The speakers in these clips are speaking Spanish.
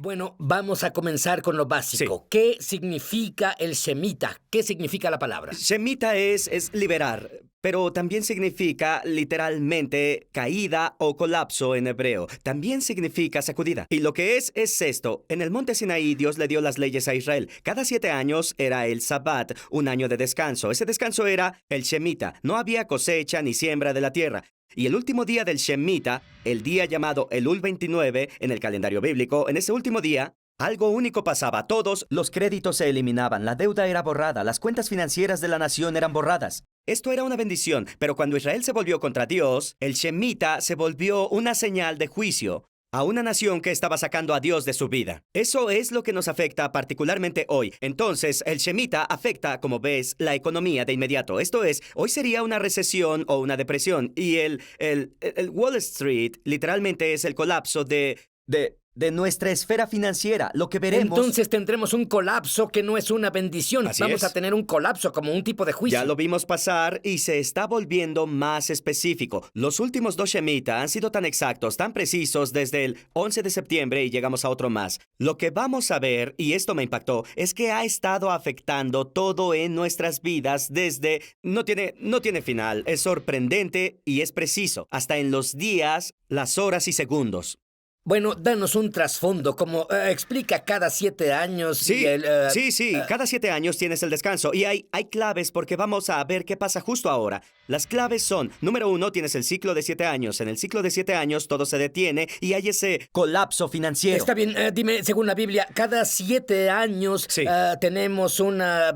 Bueno, vamos a comenzar con lo básico. Sí. ¿Qué significa el Shemita? ¿Qué significa la palabra? Shemita es liberar, pero también significa literalmente caída o colapso en hebreo. También significa sacudida. Y lo que es esto. En el monte Sinaí, Dios le dio las leyes a Israel. Cada 7 años era el Sabbat, un año de descanso. Ese descanso era el Shemita. No había cosecha ni siembra de la tierra. Y el último día del Shemita, el día llamado Elul 29 en el calendario bíblico, en ese último día, algo único pasaba. Todos los créditos se eliminaban, la deuda era borrada, las cuentas financieras de la nación eran borradas. Esto era una bendición, pero cuando Israel se volvió contra Dios, el Shemita se volvió una señal de juicio a una nación que estaba sacando a Dios de su vida. Eso es lo que nos afecta particularmente hoy. Entonces, el Shemita afecta, como ves, la economía de inmediato. Esto es, hoy sería una recesión o una depresión. Y el Wall Street literalmente es el colapso de nuestra esfera financiera. Lo que veremos... Entonces tendremos un colapso que no es una bendición. Así Vamos es. a tener un colapso como un tipo de juicio. Ya lo vimos pasar y se está volviendo más específico. Los últimos 2 Shemita han sido tan exactos, tan precisos desde el 11 de septiembre y llegamos a otro más. Lo que vamos a ver, y esto me impactó, es que ha estado afectando todo en nuestras vidas desde... No tiene final. Es sorprendente y es preciso. Hasta en los días, las horas y segundos. Bueno, danos un trasfondo, como explica cada 7 años. Sí, y sí. Cada 7 años tienes el descanso. Y hay claves porque vamos a ver qué pasa justo ahora. Las claves son, número 1, tienes el ciclo de 7 años. En el ciclo de 7 años todo se detiene y hay ese colapso financiero. Está bien, dime, según la Biblia, cada 7 años Sí. tenemos una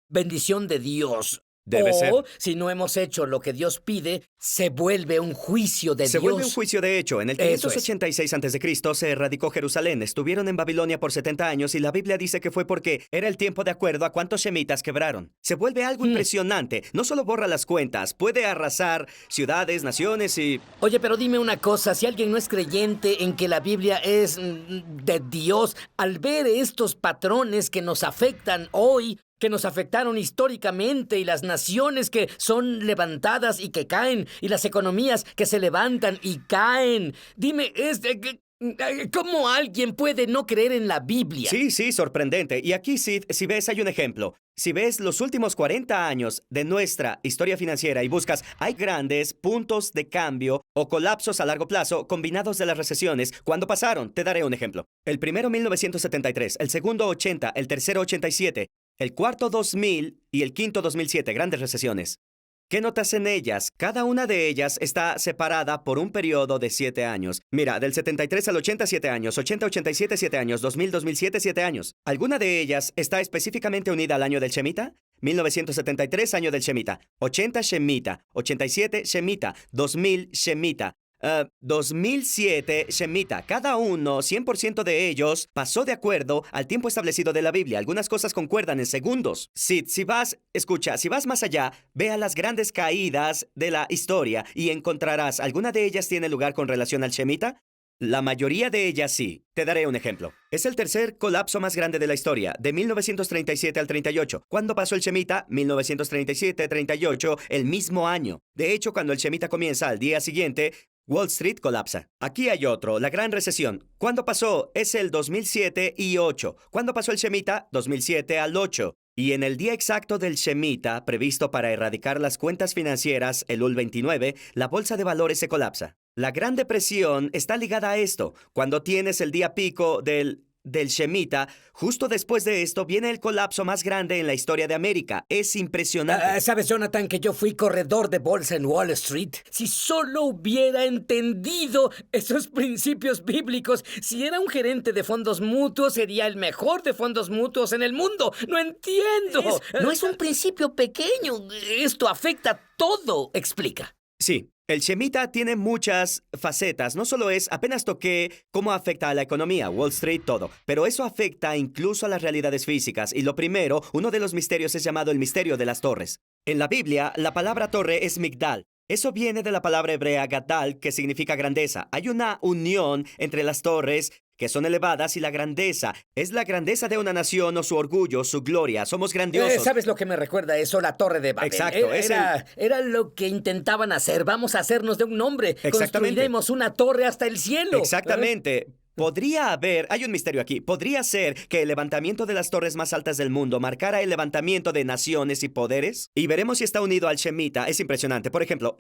bendición de Dios. Debe ser. Si no hemos hecho lo que Dios pide, se vuelve un juicio de Se Dios. vuelve un juicio de hecho. En el Eso es. 586 a.C. se erradicó Jerusalén. Estuvieron en Babilonia por 70 años y la Biblia dice que fue porque era el tiempo de acuerdo a cuántos shemitas quebraron. Se vuelve algo impresionante. No solo borra las cuentas, puede arrasar ciudades, naciones y... Oye, pero dime una cosa, si alguien no es creyente en que la Biblia es de Dios, al ver estos patrones que nos afectan hoy, que nos afectaron históricamente, y las naciones que son levantadas y que caen, y las economías que se levantan y caen. Dime, ¿cómo alguien puede no creer en la Biblia? Sí, sorprendente. Y aquí, Sid, si ves, hay un ejemplo. Si ves los últimos 40 años de nuestra historia financiera y buscas, hay grandes puntos de cambio o colapsos a largo plazo combinados de las recesiones. ¿Cuándo pasaron? Te daré un ejemplo. El primero 1973, el segundo 80, el tercero 87, el cuarto 2000 y el quinto 2007, grandes recesiones. ¿Qué notas en ellas? Cada una de ellas está separada por un periodo de 7 años. Mira, del 73 al 80, 7 años, 80, 87, 7 años, 2000, 2007, 7 años. ¿Alguna de ellas está específicamente unida al año del Shemita? 1973, año del Shemita. 80, Shemita. 87, Shemita. 2000, Shemita. 2007, Shemita. Cada uno, 100% de ellos, pasó de acuerdo al tiempo establecido de la Biblia. Algunas cosas concuerdan en segundos. Sid, si vas más allá, ve a las grandes caídas de la historia y encontrarás, ¿alguna de ellas tiene lugar con relación al Shemita? La mayoría de ellas sí. Te daré un ejemplo. Es el tercer colapso más grande de la historia, de 1937 al 38. ¿Cuándo pasó el Shemita? 1937-38, el mismo año. De hecho, cuando el Shemita comienza al día siguiente, Wall Street colapsa. Aquí hay otro, la Gran Recesión. ¿Cuándo pasó? Es el 2007 y 8. ¿Cuándo pasó el Shemita? 2007 al 8. Y en el día exacto del Shemita, previsto para erradicar las cuentas financieras, el Elul 29, la bolsa de valores se colapsa. La Gran Depresión está ligada a esto. Cuando tienes el día pico del Shemita, justo después de esto viene el colapso más grande en la historia de América. Es impresionante. ¿Sabes, Jonathan, que yo fui corredor de bolsa en Wall Street? Si solo hubiera entendido esos principios bíblicos, si era un gerente de fondos mutuos, sería el mejor de fondos mutuos en el mundo. ¡No entiendo! No es un principio pequeño. Esto afecta todo. Explica. Sí. El Shemita tiene muchas facetas. No solo apenas toqué cómo afecta a la economía, Wall Street, todo. Pero eso afecta incluso a las realidades físicas. Y lo primero, uno de los misterios es llamado el misterio de las torres. En la Biblia, la palabra torre es Migdal. Eso viene de la palabra hebrea Gadal, que significa grandeza. Hay una unión entre las torres que son elevadas y la grandeza. Es la grandeza de una nación o su orgullo, su gloria. Somos grandiosos. ¿Sabes lo que me recuerda eso? La Torre de Babel. Exacto. Era lo que intentaban hacer. Vamos a hacernos de un nombre. Exactamente. Construiremos una torre hasta el cielo. Exactamente. hay un misterio aquí, podría ser que el levantamiento de las torres más altas del mundo marcara el levantamiento de naciones y poderes. Y veremos si está unido al Shemitah. Es impresionante. Por ejemplo,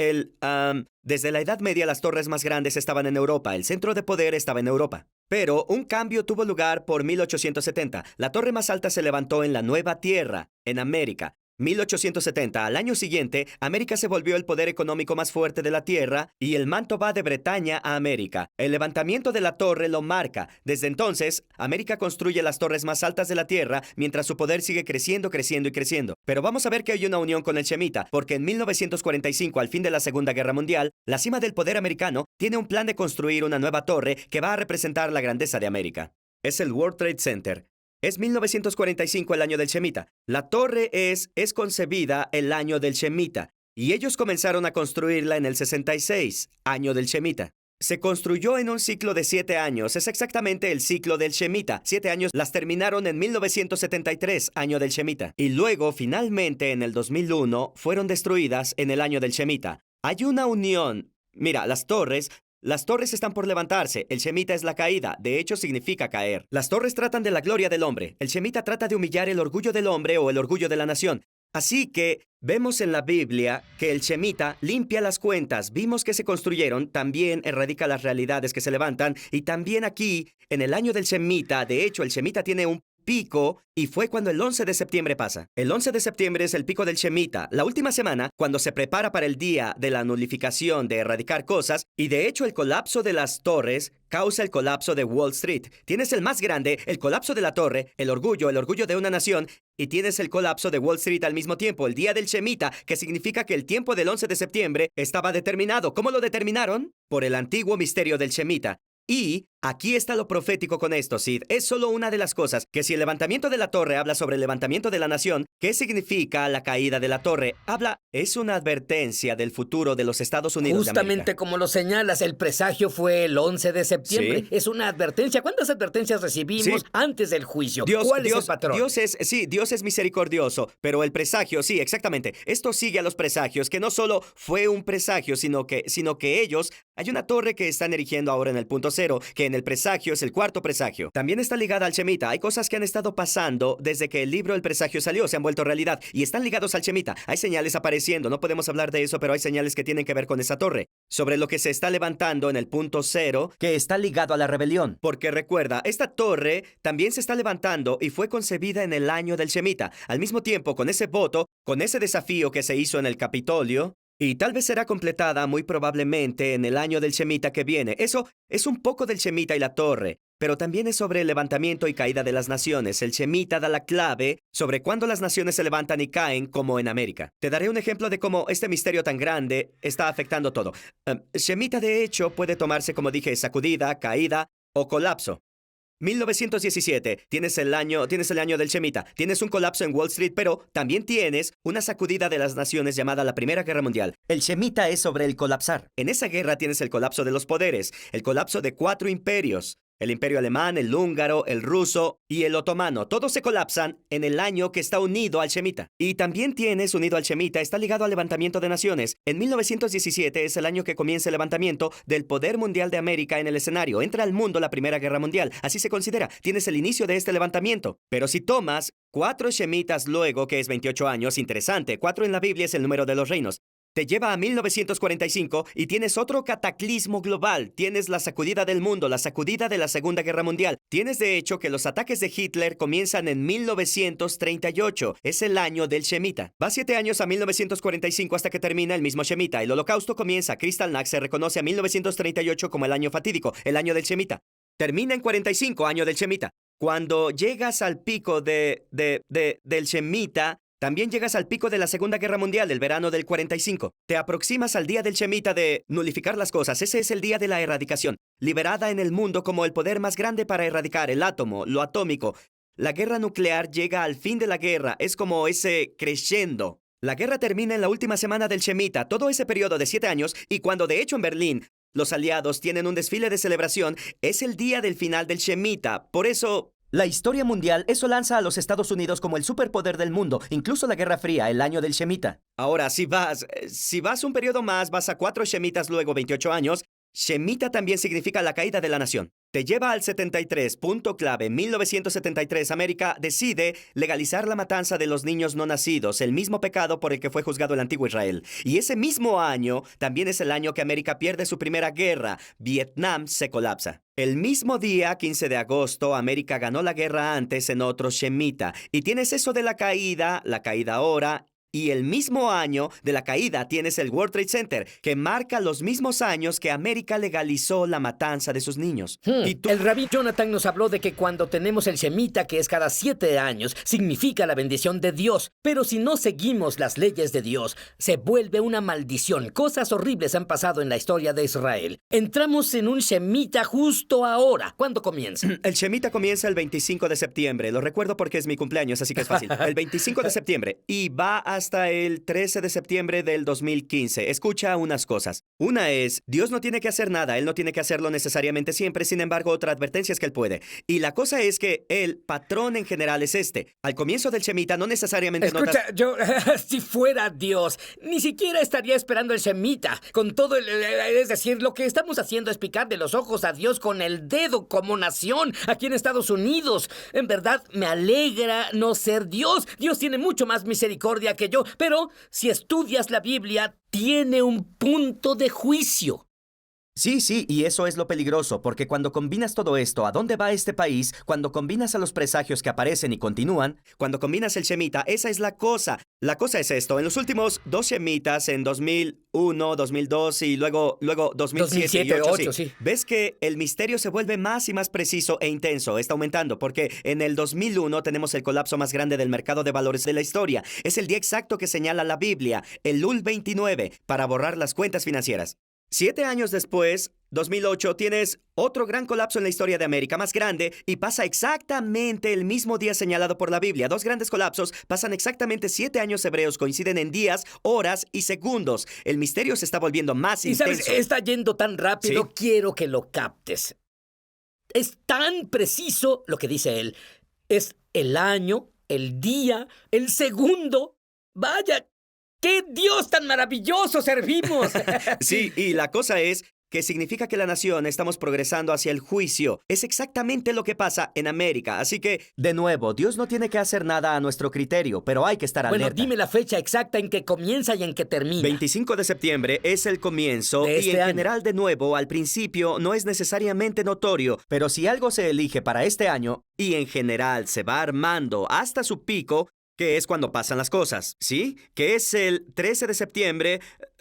desde la Edad Media las torres más grandes estaban en Europa, el centro de poder estaba en Europa. Pero un cambio tuvo lugar por 1870. La torre más alta se levantó en la Nueva Tierra, en América. 1870, al año siguiente, América se volvió el poder económico más fuerte de la Tierra y el manto va de Bretaña a América. El levantamiento de la torre lo marca. Desde entonces, América construye las torres más altas de la Tierra mientras su poder sigue creciendo, creciendo y creciendo. Pero vamos a ver que hay una unión con el Shemitah, porque en 1945, al fin de la Segunda Guerra Mundial, la cima del poder americano tiene un plan de construir una nueva torre que va a representar la grandeza de América. Es el World Trade Center. Es 1945 el año del Shemitah. La torre es concebida el año del Shemitah. Y ellos comenzaron a construirla en el 66, año del Shemitah. Se construyó en un ciclo de 7 años. Es exactamente el ciclo del Shemitah. 7 años las terminaron en 1973, año del Shemitah. Y luego, finalmente, en el 2001, fueron destruidas en el año del Shemitah. Hay una unión. Mira, las torres están por levantarse. El Shemitah es la caída. De hecho, significa caer. Las torres tratan de la gloria del hombre. El Shemitah trata de humillar el orgullo del hombre o el orgullo de la nación. Así que vemos en la Biblia que el Shemitah limpia las cuentas. Vimos que se construyeron, también erradica las realidades que se levantan. Y también aquí, en el año del Shemitah, de hecho, el Shemitah tiene un pico y fue cuando el 11 de septiembre pasa. El 11 de septiembre es el pico del Shemitah, la última semana cuando se prepara para el día de la nulificación de erradicar cosas y de hecho el colapso de las torres causa el colapso de Wall Street. Tienes el más grande, el colapso de la torre, el orgullo de una nación y tienes el colapso de Wall Street al mismo tiempo, el día del Shemitah, que significa que el tiempo del 11 de septiembre estaba determinado. ¿Cómo lo determinaron? Por el antiguo misterio del Shemitah. Y aquí está lo profético con esto, Sid. Es solo una de las cosas, que si el levantamiento de la torre habla sobre el levantamiento de la nación, ¿qué significa la caída de la torre? Es una advertencia del futuro de los Estados Unidos de América. Justamente como lo señalas, el presagio fue el 11 de septiembre. Sí. Es una advertencia. ¿Cuántas advertencias recibimos antes del juicio? ¿Cuál es el patrón? Dios es misericordioso, pero el presagio, sí, exactamente. Esto sigue a los presagios, que no solo fue un presagio, sino que ellos, hay una torre que están erigiendo ahora en el punto cero, que en el presagio es el cuarto presagio. También está ligada al Shemitah. Hay cosas que han estado pasando desde que el libro El Presagio salió, se han vuelto realidad y están ligados al Shemitah. Hay señales apareciendo, no podemos hablar de eso, pero hay señales que tienen que ver con esa torre. Sobre lo que se está levantando en el punto cero, que está ligado a la rebelión. Porque recuerda, esta torre también se está levantando y fue concebida en el año del Shemitah. Al mismo tiempo, con ese voto, con ese desafío que se hizo en el Capitolio, y tal vez será completada muy probablemente en el año del Shemitah que viene. Eso es un poco del Shemitah y la torre, pero también es sobre el levantamiento y caída de las naciones. El Shemitah da la clave sobre cuándo las naciones se levantan y caen, como en América. Te daré un ejemplo de cómo este misterio tan grande está afectando todo. Shemitah, de hecho, puede tomarse, como dije, sacudida, caída o colapso. 1917, tienes el año del Shemitah, tienes un colapso en Wall Street, pero también tienes una sacudida de las naciones llamada la Primera Guerra Mundial. El Shemitah es sobre el colapsar. En esa guerra tienes el colapso de los poderes, el colapso de 4 imperios. El imperio alemán, el húngaro, el ruso y el otomano. Todos se colapsan en el año que está unido al Shemitah. Y también tienes unido al Shemitah, está ligado al levantamiento de naciones. En 1917 es el año que comienza el levantamiento del poder mundial de América en el escenario. Entra al mundo la Primera Guerra Mundial. Así se considera. Tienes el inicio de este levantamiento. Pero si tomas 4 Shemitahs luego, que es 28 años, interesante. 4 en la Biblia es el número de los reinos. Te lleva a 1945 y tienes otro cataclismo global. Tienes la sacudida del mundo, la sacudida de la Segunda Guerra Mundial. Tienes de hecho que los ataques de Hitler comienzan en 1938. Es el año del Shemitah. Va 7 años a 1945 hasta que termina el mismo Shemitah. El holocausto comienza. Kristallnacht se reconoce a 1938 como el año fatídico, el año del Shemitah. Termina en 45, año del Shemitah. Cuando llegas al pico del Shemitah, también llegas al pico de la Segunda Guerra Mundial, del verano del 45. Te aproximas al día del Shemitah de nulificar las cosas. Ese es el día de la erradicación. Liberada en el mundo como el poder más grande para erradicar el átomo, lo atómico. La guerra nuclear llega al fin de la guerra. Es como ese crescendo. La guerra termina en la última semana del Shemitah, todo ese periodo de 7 años, y cuando de hecho en Berlín los aliados tienen un desfile de celebración, es el día del final del Shemitah. Por eso la historia mundial, eso lanza a los Estados Unidos como el superpoder del mundo, incluso la Guerra Fría, el año del Shemitah. Ahora, si vas un periodo más, vas a 4 Shemitahs, luego 28 años, Shemitah también significa la caída de la nación. Te lleva al 73, punto clave. 1973, América decide legalizar la matanza de los niños no nacidos, el mismo pecado por el que fue juzgado el antiguo Israel. Y ese mismo año también es el año que América pierde su primera guerra. Vietnam se colapsa. El mismo día, 15 de agosto, América ganó la guerra antes en otro Shemitah. Y tienes eso de la caída ahora. Y el mismo año de la caída tienes el World Trade Center, que marca los mismos años que América legalizó la matanza de sus niños. El rabí Jonathan nos habló de que cuando tenemos el Shemitah, que es cada 7 años, significa la bendición de Dios. Pero si no seguimos las leyes de Dios, se vuelve una maldición. Cosas horribles han pasado en la historia de Israel. Entramos en un Shemitah justo ahora. ¿Cuándo comienza? El Shemitah comienza el 25 de septiembre. Lo recuerdo porque es mi cumpleaños, así que es fácil. El 25 de septiembre. Y va hasta el 13 de septiembre del 2015. Escucha unas cosas. Una es, Dios no tiene que hacer nada. Él no tiene que hacerlo necesariamente siempre. Sin embargo, otra advertencia es que Él puede. Y la cosa es que el patrón en general es este. Al comienzo del Shemitah no necesariamente Escucha, yo, si fuera Dios, ni siquiera estaría esperando el Shemitah. Con todo es decir, lo que estamos haciendo es picarle los ojos a Dios con el dedo como nación aquí en Estados Unidos. En verdad, me alegra no ser Dios. Dios tiene mucho más misericordia que yo. Pero si estudias la Biblia, tiene un punto de juicio. Sí, y eso es lo peligroso, porque cuando combinas todo esto, ¿a dónde va este país? Cuando combinas a los presagios que aparecen y continúan, cuando combinas el Shemitah, esa es la cosa. La cosa es esto, en los últimos 2 Shemitahs, en 2001, 2002 y luego 2007 y 2008, sí, ves que el misterio se vuelve más y más preciso e intenso, está aumentando, porque en el 2001 tenemos el colapso más grande del mercado de valores de la historia. Es el día exacto que señala la Biblia, el Elul 29, para borrar las cuentas financieras. 7 años después, 2008, tienes otro gran colapso en la historia de América, más grande, y pasa exactamente el mismo día señalado por la Biblia. 2 grandes colapsos pasan exactamente 7 años hebreos, coinciden en días, horas y segundos. El misterio se está volviendo más intenso. Y sabes, está yendo tan rápido, ¿sí? Quiero que lo captes. Es tan preciso lo que dice él. Es el año, el día, el segundo. Vaya, ¡qué Dios tan maravilloso servimos! Sí, y la cosa es que significa que la nación estamos progresando hacia el juicio. Es exactamente lo que pasa en América. Así que, de nuevo, Dios no tiene que hacer nada a nuestro criterio, pero hay que estar alerta. Bueno, dime la fecha exacta en que comienza y en que termina. 25 de septiembre es el comienzo de este y en año. general, de nuevo, al principio no es necesariamente notorio, pero si algo se elige para este año y en general se va armando hasta su pico, que es cuando pasan las cosas, ¿sí? Que es el 13 de septiembre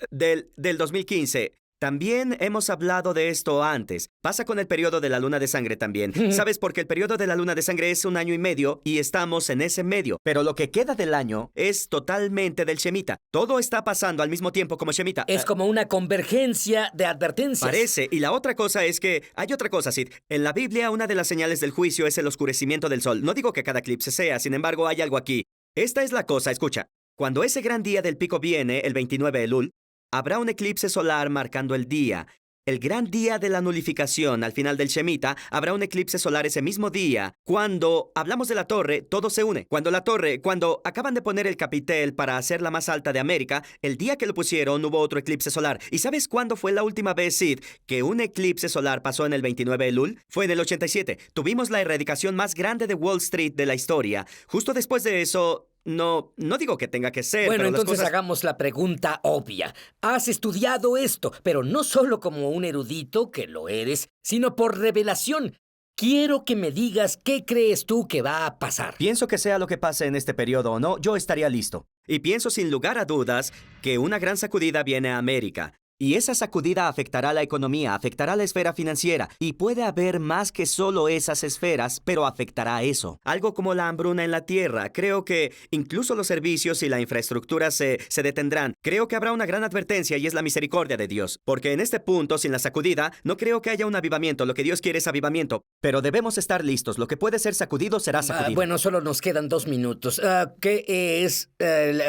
del 2015. También hemos hablado de esto antes. Pasa con el periodo de la luna de sangre también. ¿Sabes? Porque el periodo de la luna de sangre es 1 año y medio y estamos en ese medio. Pero lo que queda del año es totalmente del Shemitah. Todo está pasando al mismo tiempo como Shemitah. Es como una convergencia de advertencias. Parece. Y la otra cosa es que hay otra cosa, Sid. En la Biblia, una de las señales del juicio es el oscurecimiento del sol. No digo que cada eclipse sea, sin embargo, hay algo aquí. Esta es la cosa, escucha. Cuando ese gran día del pico viene, el 29 Elul, habrá un eclipse solar marcando el día. El gran día de la nulificación, al final del Shemitah, habrá un eclipse solar ese mismo día. Cuando hablamos de la torre, todo se une. Cuando acaban de poner el capitel para hacerla más alta de América, el día que lo pusieron hubo otro eclipse solar. ¿Y sabes cuándo fue la última vez, Sid, que un eclipse solar pasó en el 29 Elul? Fue en el 87. Tuvimos la erradicación más grande de Wall Street de la historia. Justo después de eso... No digo que tenga que ser, bueno, pero entonces las cosas... hagamos la pregunta obvia. Has estudiado esto, pero no solo como un erudito, que lo eres, sino por revelación. Quiero que me digas qué crees tú que va a pasar. Pienso que sea lo que pase en este periodo o no, yo estaría listo. Y pienso sin lugar a dudas que una gran sacudida viene a América. Y esa sacudida afectará la economía, afectará la esfera financiera. Y puede haber más que solo esas esferas, pero afectará eso. Algo como la hambruna en la tierra. Creo que incluso los servicios y la infraestructura se detendrán. Creo que habrá una gran advertencia y es la misericordia de Dios. Porque en este punto, sin la sacudida, no creo que haya un avivamiento. Lo que Dios quiere es avivamiento. Pero debemos estar listos. Lo que puede ser sacudido será sacudido. Bueno, solo nos quedan 2 minutos. ¿Qué es el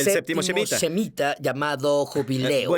séptimo Shemitah llamado jubileo?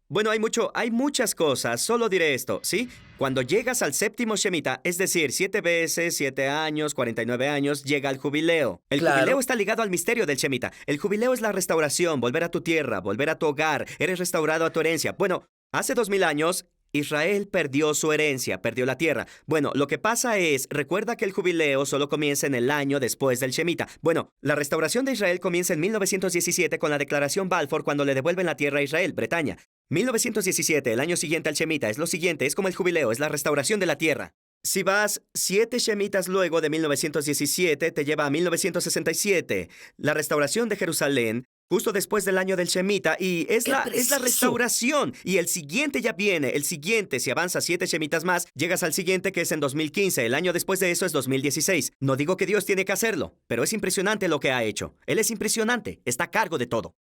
Bueno, hay muchas cosas. Solo diré esto, ¿sí? Cuando llegas al séptimo Shemitah, es decir, 7 veces, 7 años, 49 años, llega el jubileo. El jubileo está ligado al misterio del Shemitah. El jubileo es la restauración, volver a tu tierra, volver a tu hogar. Eres restaurado a tu herencia. Bueno, hace 2000 años... Israel perdió su herencia, perdió la tierra. Bueno, lo que pasa es, recuerda que el jubileo solo comienza en el año después del Shemitah. Bueno, la restauración de Israel comienza en 1917 con la declaración Balfour cuando le devuelven la tierra a Israel, Bretaña. 1917, el año siguiente al Shemitah, es lo siguiente, es como el jubileo, es la restauración de la tierra. Si vas 7 Shemitas luego de 1917, te lleva a 1967, la restauración de Jerusalén, justo después del año del Shemitah, y es la restauración. Y el siguiente ya viene, el siguiente, si avanzas 7 Shemitas más, llegas al siguiente que es en 2015, el año después de eso es 2016. No digo que Dios tiene que hacerlo, pero es impresionante lo que ha hecho. Él es impresionante, está a cargo de todo.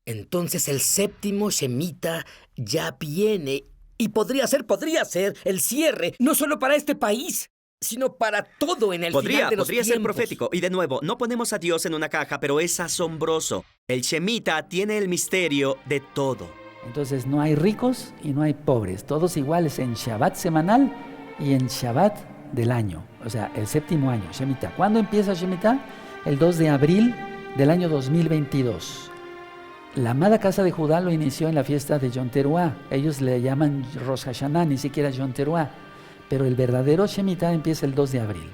Entonces el séptimo Shemitah ya viene y podría ser el cierre, no solo para este país, sino para todo en el final de los Podría ser tiempos. profético. Y de nuevo, no ponemos a Dios en una caja, pero es asombroso. El Shemitah tiene el misterio de todo. Entonces no hay ricos y no hay pobres, todos iguales en Shabbat semanal y en Shabbat del año, o sea, el séptimo año, Shemitah. ¿Cuándo empieza Shemitah? El 2 de abril del año 2022. La amada casa de Judá lo inició en la fiesta de Yom Teruah. Ellos le llaman Rosh Hashanah, ni siquiera Yom Teruah. Pero el verdadero Shemitah empieza el 2 de abril.